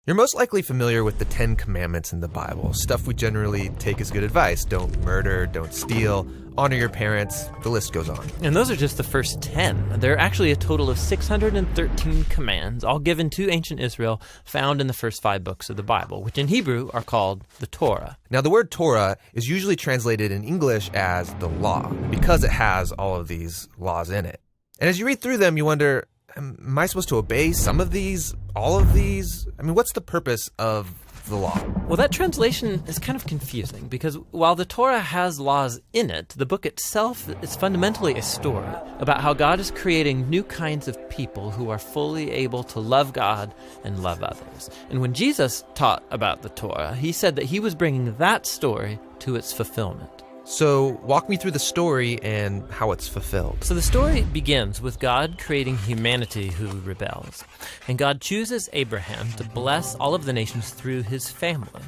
You're most likely familiar with the 10 Commandments in the Bible, stuff we generally take as good advice. Don't murder, don't steal, honor your parents, the list goes on. And those are just the first 10. There are actually a total of 613 commands, all given to ancient Israel, found in the first 5 books of the Bible, which in Hebrew are called the Torah. Now, the word Torah is usually translated in English as the law, because it has all of these laws in it. And as you read through them, you wonder, am I supposed to obey some of these, all of these? I mean, what's the purpose of the law? Well, that translation is kind of confusing because while the Torah has laws in it, the book itself is fundamentally a story about how God is creating new kinds of people who are fully able to love God and love others. And when Jesus taught about the Torah, he said that he was bringing that story to its fulfillment. So walk me through the story and how it's fulfilled. So the story begins with God creating humanity who rebels. And God chooses Abraham to bless all of the nations through his family,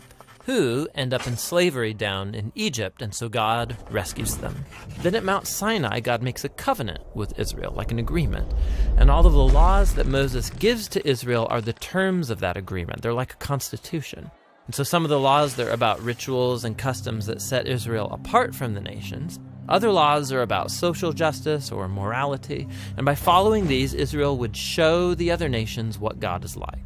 who end up in slavery down in Egypt, and so God rescues them. Then at Mount Sinai, God makes a covenant with Israel, like an agreement. And all of the laws that Moses gives to Israel are the terms of that agreement. They're like a constitution. And so some of the laws, they're about rituals and customs that set Israel apart from the nations. Other laws are about social justice or morality. And by following these, Israel would show the other nations what God is like.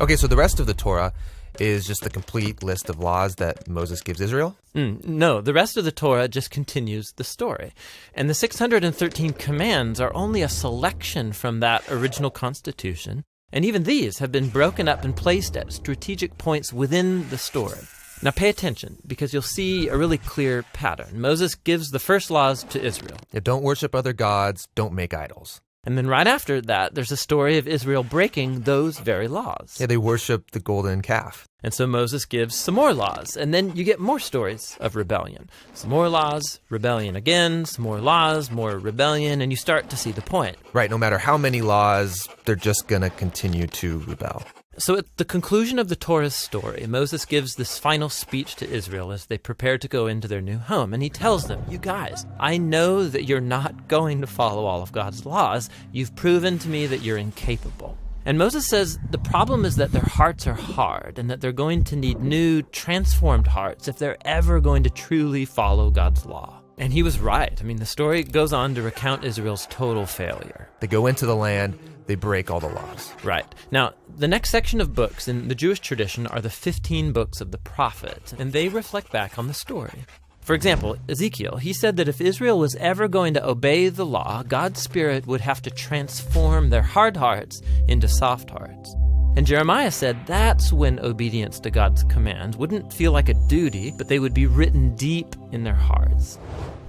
Okay, so the rest of the Torah is just the complete list of laws that Moses gives Israel? No, the rest of the Torah just continues the story. And the 613 commands are only a selection from that original constitution. And even these have been broken up and placed at strategic points within the story. Now pay attention, because you'll see a really clear pattern. Moses gives the first laws to Israel. Yeah, don't worship other gods, don't make idols. And then right after that, there's a story of Israel breaking those very laws. Yeah, they worship the golden calf. And so Moses gives some more laws, and then you get more stories of rebellion. Some more laws, rebellion again, some more laws, more rebellion, and you start to see the point. Right, no matter how many laws, they're just going to continue to rebel. So at the conclusion of the Torah's story, Moses gives this final speech to Israel as they prepare to go into their new home. And he tells them, you guys, I know that you're not going to follow all of God's laws. You've proven to me that you're incapable. And Moses says the problem is that their hearts are hard and that they're going to need new, transformed hearts if they're ever going to truly follow God's law. And he was right. I mean, the story goes on to recount Israel's total failure. They go into the land, they break all the laws. Right. Now, the next section of books in the Jewish tradition are the 15 books of the prophets, and they reflect back on the story. For example, Ezekiel, he said that if Israel was ever going to obey the law, God's Spirit would have to transform their hard hearts into soft hearts. And Jeremiah said that's when obedience to God's commands wouldn't feel like a duty, but they would be written deep in their hearts.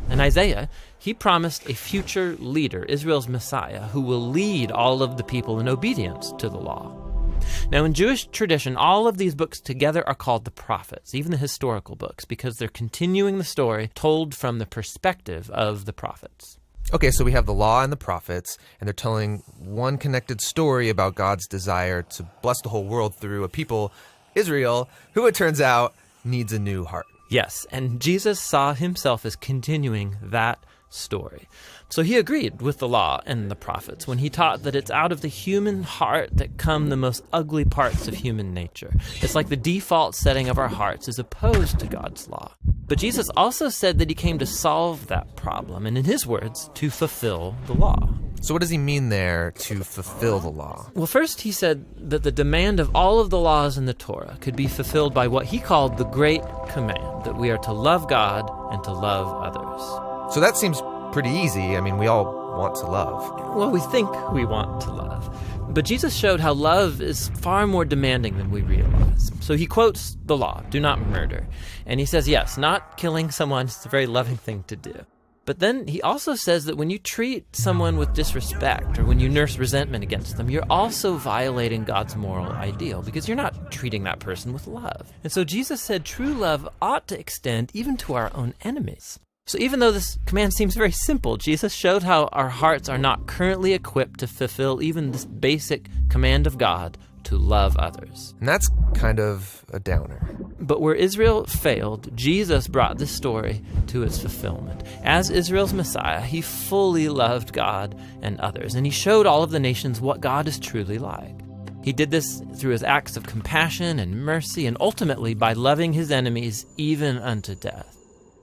And Isaiah, he promised a future leader, Israel's Messiah, who will lead all of the people in obedience to the law. Now, in Jewish tradition, all of these books together are called the prophets, even the historical books, because they're continuing the story told from the perspective of the prophets. Okay, so we have the law and the prophets, and they're telling one connected story about God's desire to bless the whole world through a people, Israel, who it turns out needs a new heart. Yes, and Jesus saw himself as continuing that story. So he agreed with the law and the prophets when he taught that it's out of the human heart that come the most ugly parts of human nature. It's like the default setting of our hearts is opposed to God's law. But Jesus also said that he came to solve that problem, and in his words, to fulfill the law. So what does he mean there, to fulfill the law? Well, first he said that the demand of all of the laws in the Torah could be fulfilled by what he called the Great Command, that we are to love God and to love others. So that seems pretty easy. I mean, we all want to love. Well, we think we want to love. But Jesus showed how love is far more demanding than we realize. So he quotes the law, do not murder. And he says, yes, not killing someone is a very loving thing to do. But then he also says that when you treat someone with disrespect or when you nurse resentment against them, you're also violating God's moral ideal because you're not treating that person with love. And so Jesus said true love ought to extend even to our own enemies. So even though this command seems very simple, Jesus showed how our hearts are not currently equipped to fulfill even this basic command of God to love others. And that's kind of a downer. But where Israel failed, Jesus brought this story to its fulfillment. As Israel's Messiah, he fully loved God and others, and he showed all of the nations what God is truly like. He did this through his acts of compassion and mercy, and ultimately by loving his enemies even unto death.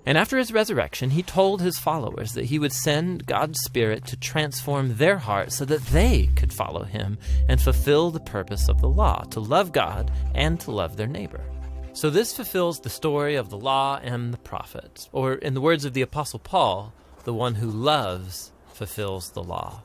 And after his resurrection, he told his followers that he would send God's Spirit to transform their hearts so that they could follow him and fulfill the purpose of the law, to love God and to love their neighbor. So this fulfills the story of the law and the prophets, or in the words of the Apostle Paul, the one who loves fulfills the law.